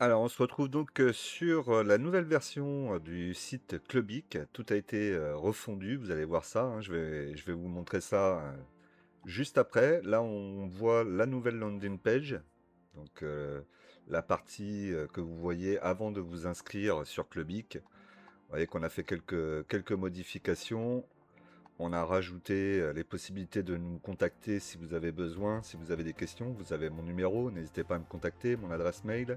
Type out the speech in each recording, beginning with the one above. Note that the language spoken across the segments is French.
Alors, on se retrouve donc, sur, la nouvelle version, du site Clubic. Tout a été, refondu, vous allez voir ça, hein. Je vais vous montrer ça, juste après. Là, on voit la nouvelle landing page, donc, la partie, que vous voyez avant de vous inscrire sur Clubic. Vous voyez qu'on a fait quelques modifications. On a rajouté, les possibilités de nous contacter si vous avez besoin, si vous avez des questions. Vous avez mon numéro, n'hésitez pas à me contacter, mon adresse mail.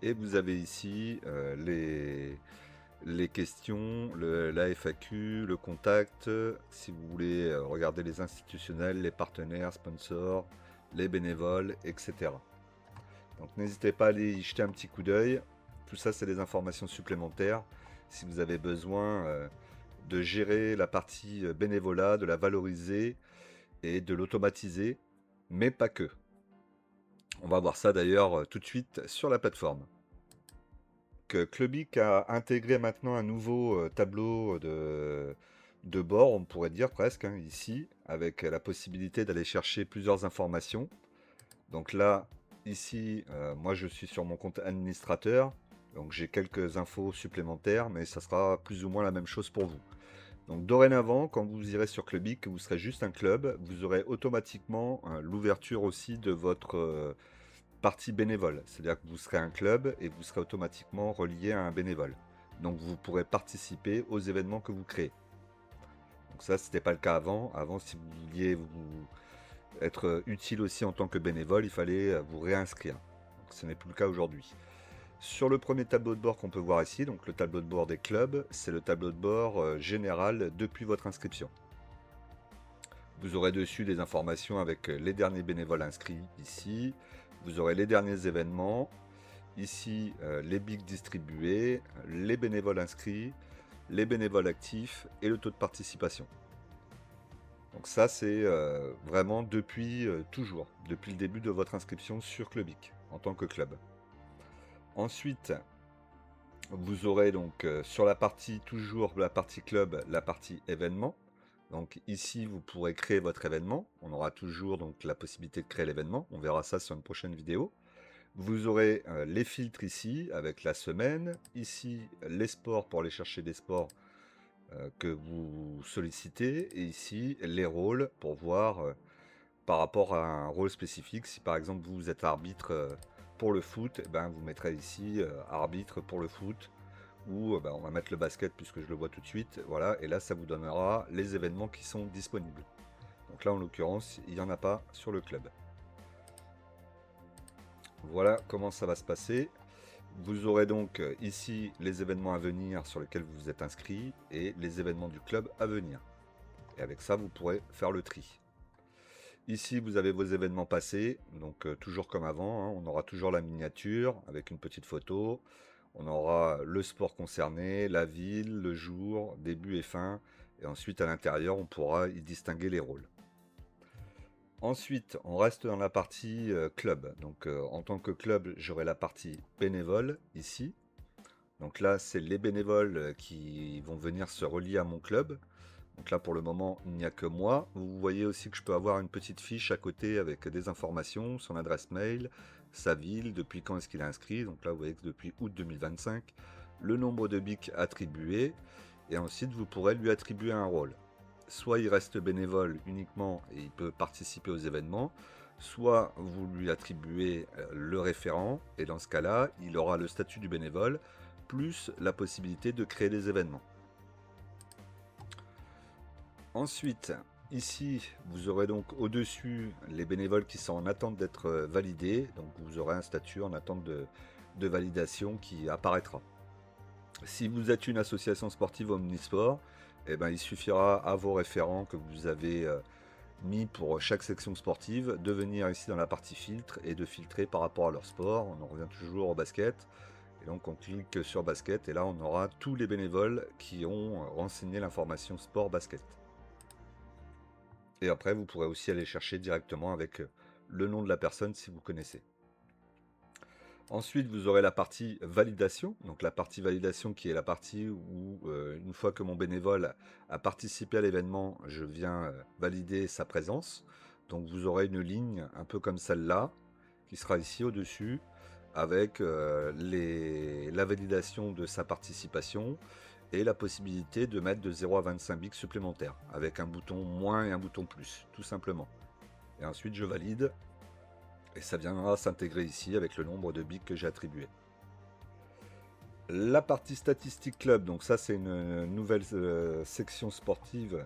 Et vous avez ici les questions, la FAQ, le contact, si vous voulez regarder les institutionnels, les partenaires, sponsors, les bénévoles, etc. Donc n'hésitez pas à aller y jeter un petit coup d'œil. Tout ça, c'est des informations supplémentaires. Si vous avez besoin de gérer la partie bénévolat, de la valoriser et de l'automatiser, mais pas que. On va voir ça d'ailleurs tout de suite sur la plateforme. Clubic a intégré maintenant un nouveau tableau de bord, on pourrait dire presque, hein, ici, avec la possibilité d'aller chercher plusieurs informations. Donc là, ici, moi je suis sur mon compte administrateur, donc j'ai quelques infos supplémentaires, mais ça sera plus ou moins la même chose pour vous. Donc dorénavant, quand vous irez sur Clubic, vous serez juste un club, vous aurez automatiquement l'ouverture aussi de votre partie bénévole. C'est-à-dire que vous serez un club et vous serez automatiquement relié à un bénévole. Donc vous pourrez participer aux événements que vous créez. Donc ça, c'était pas le cas avant. Avant, si vous vouliez vous être utile aussi en tant que bénévole, il fallait vous réinscrire. Donc ce n'est plus le cas aujourd'hui. Sur le premier tableau de bord qu'on peut voir ici, donc le tableau de bord des clubs, c'est le tableau de bord général depuis votre inscription. Vous aurez dessus des informations avec les derniers bénévoles inscrits ici. Vous aurez les derniers événements. Ici, les bigs distribués, les bénévoles inscrits, les bénévoles actifs et le taux de participation. Donc ça, c'est vraiment depuis toujours, depuis le début de votre inscription sur Clubic, en tant que club. Ensuite, vous aurez donc sur la partie, toujours la partie club, la partie événement. Donc ici, vous pourrez créer votre événement. On aura toujours donc la possibilité de créer l'événement. On verra ça sur une prochaine vidéo. Vous aurez les filtres ici avec la semaine, ici les sports pour aller chercher des sports que vous sollicitez, et ici les rôles pour voir par rapport à un rôle spécifique. Si par exemple vous êtes arbitre pour le foot, eh ben, vous mettrez ici arbitre pour le foot, ou ben, on va mettre le basket puisque je le vois tout de suite, voilà, et là ça vous donnera les événements qui sont disponibles. Donc là en l'occurrence, il n'y en a pas sur le club. Voilà comment ça va se passer. Vous aurez donc ici les événements à venir sur lesquels vous vous êtes inscrit et les événements du club à venir. Et avec ça, vous pourrez faire le tri. Ici, vous avez vos événements passés, donc toujours comme avant, hein, on aura toujours la miniature avec une petite photo. On aura le sport concerné, la ville, le jour, début et fin. Et ensuite, à l'intérieur, on pourra y distinguer les rôles. Ensuite, on reste dans la partie club. Donc, en tant que club, j'aurai la partie bénévole ici. Donc là, c'est les bénévoles qui vont venir se relier à mon club. Donc là, pour le moment, il n'y a que moi. Vous voyez aussi que je peux avoir une petite fiche à côté avec des informations, son adresse mail, sa ville, depuis quand est-ce qu'il est inscrit. Donc là, vous voyez que depuis août 2025, le nombre de bics attribués. Et ensuite, vous pourrez lui attribuer un rôle. Soit il reste bénévole uniquement et il peut participer aux événements, soit vous lui attribuez le référent, et dans ce cas-là, il aura le statut du bénévole, plus la possibilité de créer des événements. Ensuite, ici, vous aurez donc au-dessus les bénévoles qui sont en attente d'être validés, donc vous aurez un statut en attente de validation qui apparaîtra. Si vous êtes une association sportive omnisport, eh ben, il suffira à vos référents que vous avez mis pour chaque section sportive de venir ici dans la partie filtre et de filtrer par rapport à leur sport. On en revient toujours au basket. Et donc on clique sur basket et là on aura tous les bénévoles qui ont renseigné l'information sport basket. Et après vous pourrez aussi aller chercher directement avec le nom de la personne si vous connaissez. Ensuite, vous aurez la partie validation. Donc la partie validation qui est la partie où, une fois que mon bénévole a participé à l'événement, je viens valider sa présence. Donc vous aurez une ligne un peu comme celle-là, qui sera ici au-dessus, avec la validation de sa participation et la possibilité de mettre de 0 à 25 bics supplémentaires, avec un bouton moins et un bouton plus, tout simplement. Et ensuite je valide, et ça viendra s'intégrer ici avec le nombre de bics que j'ai attribué. La partie statistique club, donc ça c'est une nouvelle section sportive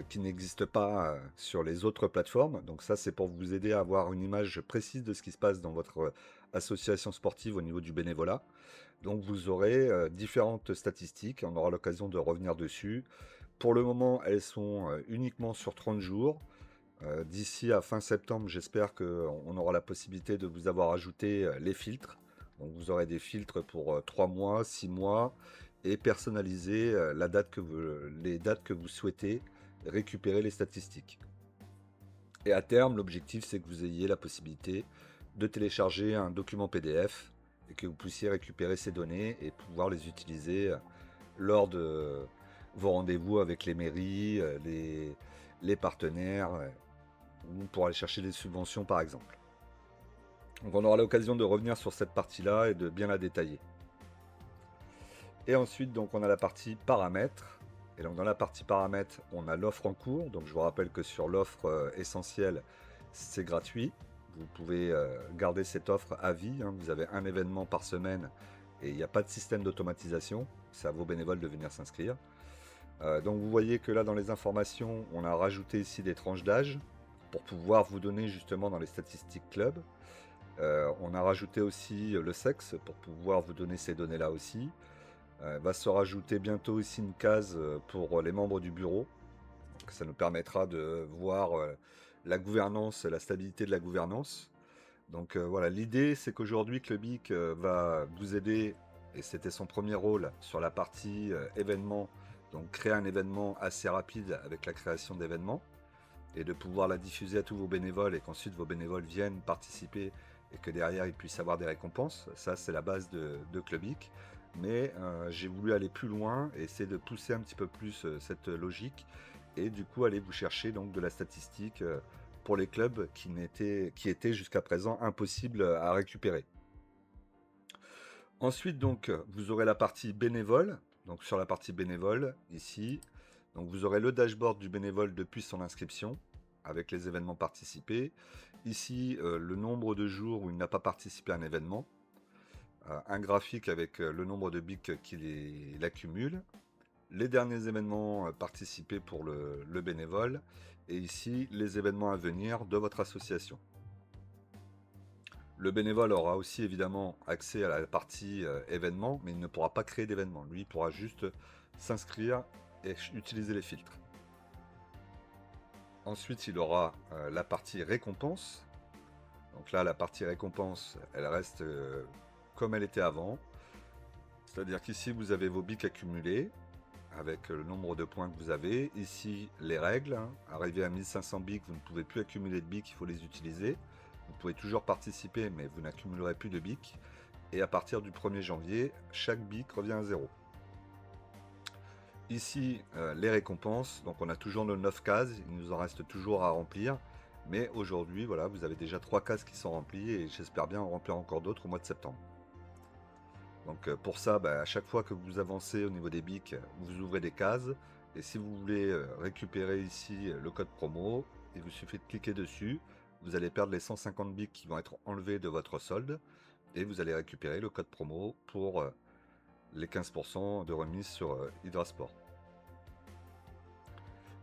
qui n'existe pas sur les autres plateformes. Donc ça c'est pour vous aider à avoir une image précise de ce qui se passe dans votre association sportive au niveau du bénévolat. Donc vous aurez différentes statistiques, on aura l'occasion de revenir dessus. Pour le moment, elles sont uniquement sur 30 jours. D'ici à fin septembre, j'espère qu'on aura la possibilité de vous avoir ajouté les filtres. Donc vous aurez des filtres pour 3 mois, 6 mois, et personnaliser les dates que vous souhaitez récupérer les statistiques. Et à terme, l'objectif c'est que vous ayez la possibilité de télécharger un document PDF et que vous puissiez récupérer ces données et pouvoir les utiliser lors de vos rendez-vous avec les mairies, les partenaires, ou pour aller chercher des subventions par exemple. Donc on aura l'occasion de revenir sur cette partie-là et de bien la détailler. Et ensuite, donc, on a la partie paramètres. Et donc dans la partie paramètres, on a l'offre en cours. Donc je vous rappelle que sur l'offre essentielle, c'est gratuit. Vous pouvez garder cette offre à vie. Vous avez un événement par semaine et il n'y a pas de système d'automatisation. C'est à vos bénévoles de venir s'inscrire. Donc vous voyez que là dans les informations, on a rajouté ici des tranches d'âge pour pouvoir vous donner justement dans les statistiques club. On a rajouté aussi le sexe pour pouvoir vous donner ces données-là aussi. Va se rajouter bientôt aussi une case pour les membres du bureau. Donc, ça nous permettra de voir la gouvernance, la stabilité de la gouvernance. Donc voilà, l'idée c'est qu'aujourd'hui Clubic va vous aider, et c'était son premier rôle sur la partie événement, donc créer un événement assez rapide avec la création d'événements, et de pouvoir la diffuser à tous vos bénévoles, et qu'ensuite vos bénévoles viennent participer, et que derrière ils puissent avoir des récompenses. Ça c'est la base de Clubic. Mais j'ai voulu aller plus loin et essayer de pousser un petit peu plus cette logique, et du coup aller vous chercher donc de la statistique pour les clubs qui étaient jusqu'à présent impossibles à récupérer. Ensuite donc vous aurez la partie bénévole. Donc sur la partie bénévole ici, donc vous aurez le dashboard du bénévole depuis son inscription avec les événements participés. Ici le nombre de jours où il n'a pas participé à un événement. Un graphique avec le nombre de bics qu'il accumule, les derniers événements participés pour le bénévole, et ici les événements à venir de votre association. Le bénévole aura aussi évidemment accès à la partie événements, mais il ne pourra pas créer d'événements. Lui, il pourra juste s'inscrire et utiliser les filtres. Ensuite, il aura la partie récompense. Donc là, la partie récompense, elle reste comme elle était avant. C'est-à-dire qu'ici, vous avez vos bics accumulés avec le nombre de points que vous avez. Ici, les règles. Arrivé à 1500 bics, vous ne pouvez plus accumuler de bics, il faut les utiliser. Vous pouvez toujours participer, mais vous n'accumulerez plus de bics. Et à partir du 1er janvier, chaque bic revient à 0. Ici, les récompenses. Donc on a toujours nos 9 cases, il nous en reste toujours à remplir. Mais aujourd'hui, voilà, vous avez déjà 3 cases qui sont remplies, et j'espère bien en remplir encore d'autres au mois de septembre. Donc pour ça, à chaque fois que vous avancez au niveau des bics, vous ouvrez des cases. Et si vous voulez récupérer ici le code promo, il vous suffit de cliquer dessus. Vous allez perdre les 150 bics qui vont être enlevés de votre solde. Et vous allez récupérer le code promo pour les 15% de remise sur Hydrasport.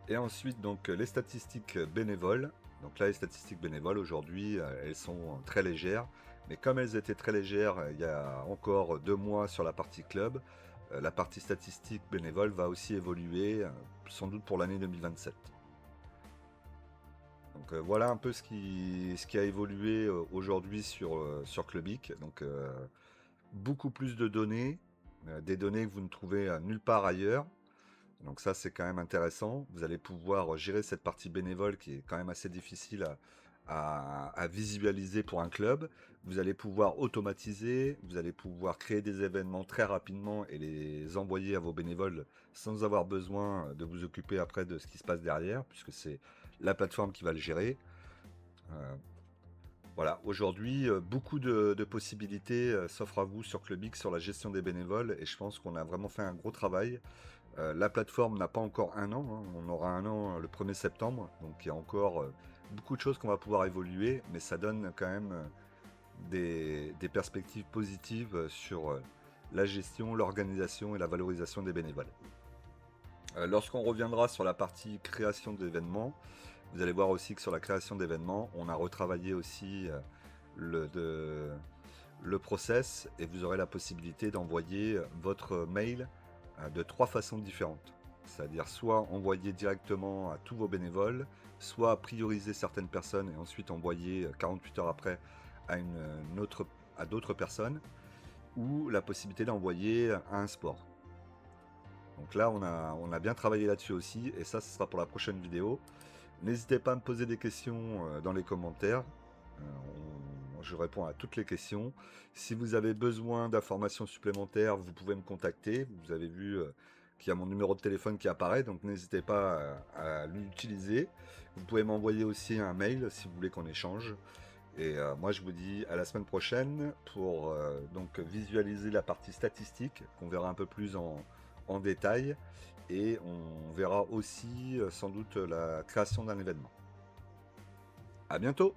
Et ensuite, donc les statistiques bénévoles. Donc là, les statistiques bénévoles, aujourd'hui, elles sont très légères. Mais comme elles étaient très légères il y a encore 2 mois sur la partie club, la partie statistique bénévole va aussi évoluer, sans doute pour l'année 2027. Donc voilà un peu ce qui a évolué aujourd'hui sur Clubic. Donc beaucoup plus de données, des données que vous ne trouvez nulle part ailleurs. Donc ça c'est quand même intéressant. Vous allez pouvoir gérer cette partie bénévole qui est quand même assez difficile à visualiser pour un club. Vous allez pouvoir automatiser, vous allez pouvoir créer des événements très rapidement et les envoyer à vos bénévoles sans avoir besoin de vous occuper après de ce qui se passe derrière, puisque c'est la plateforme qui va le gérer. Voilà, aujourd'hui, beaucoup de possibilités s'offrent à vous sur Clubix, sur la gestion des bénévoles, et je pense qu'on a vraiment fait un gros travail. La plateforme n'a pas encore un an, hein, on aura un an le 1er septembre, donc il y a encore beaucoup de choses qu'on va pouvoir évoluer, mais ça donne quand même des perspectives positives sur la gestion, l'organisation et la valorisation des bénévoles. Lorsqu'on reviendra sur la partie création d'événements, vous allez voir aussi que sur la création d'événements, on a retravaillé aussi le process, et vous aurez la possibilité d'envoyer votre mail de 3 façons différentes. C'est-à-dire soit envoyer directement à tous vos bénévoles, soit prioriser certaines personnes et ensuite envoyer 48 heures après à à d'autres personnes, ou la possibilité d'envoyer à un sport. Donc là, on a bien travaillé là-dessus aussi, et ça, ce sera pour la prochaine vidéo. N'hésitez pas à me poser des questions dans les commentaires. Je réponds à toutes les questions. Si vous avez besoin d'informations supplémentaires, vous pouvez me contacter. Vous avez vu qu'il y a mon numéro de téléphone qui apparaît, donc n'hésitez pas à l'utiliser. Vous pouvez m'envoyer aussi un mail si vous voulez qu'on échange. Et moi, je vous dis à la semaine prochaine pour donc visualiser la partie statistique qu'on verra un peu plus en détail. Et on verra aussi sans doute la création d'un événement. À bientôt!